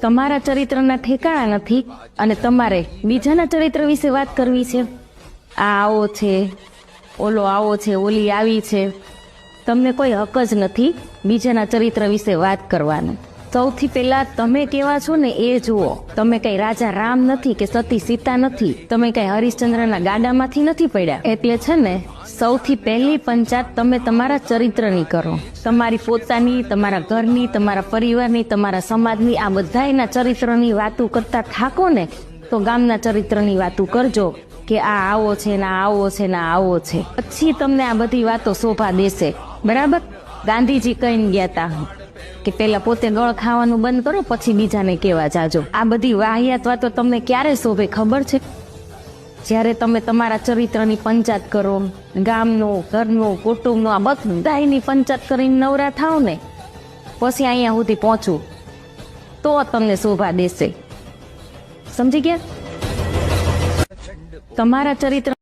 તમારા ચરિત્રના ઠેકાણા નથી અને તમારે બીજાના ચરિત્ર વિશે વાત કરવી છે. આ આવો છે, ઓલો આવો છે, ઓલી આવી છે. તમને કોઈ હક જ નથી બીજાના ચરિત્ર વિશે વાત કરવાનો. સૌથી પહેલા તમે કેવા છો ને એ જુઓ. તમે કઈ રાજા રામ નથી કે સતી સીતા નથી. તમે કઈ હરિશ્ચંદ્રના ગાડામાંથી નથી પડ્યા. એટલે છે ને સૌથી પહેલી પંચાત તમે તમારા ચરિત્રની કરો. તમારી પોતાની, તમારા ઘરની, તમારા પરિવારની, તમારા સમાજની, આ બધાયના ચરિત્રની વાતો કરતા થાકો ને તો ગામના ચરિત્રની વાતો કરજો કે આ આવો છે ને આ આવો છે ને આ આવો છે. પછી તમને આ બધી વાતો શોભા દેશે. બરાબર? ગાંધીજી કહીને ગયા તા કે પેલા પોતે ગળ ખાવાનું બંધ કરો પછી બીજાને કેવા જાજો. આ બધી વાહિયાત વાતો તમને ક્યારે શોભે ખબર છે? જ્યારે તમે તમારા ચરિત્રની પંચાત કરો, ગામનું, ઘરનું, કુટુંબનું, આ બધાયની પંચાત કરીને નવરા થાવ ને પછી અહીંયા સુધી પહોંચવું તો તમને શોભા દેશે. સમજી ગયા? તમારા ચરિત્ર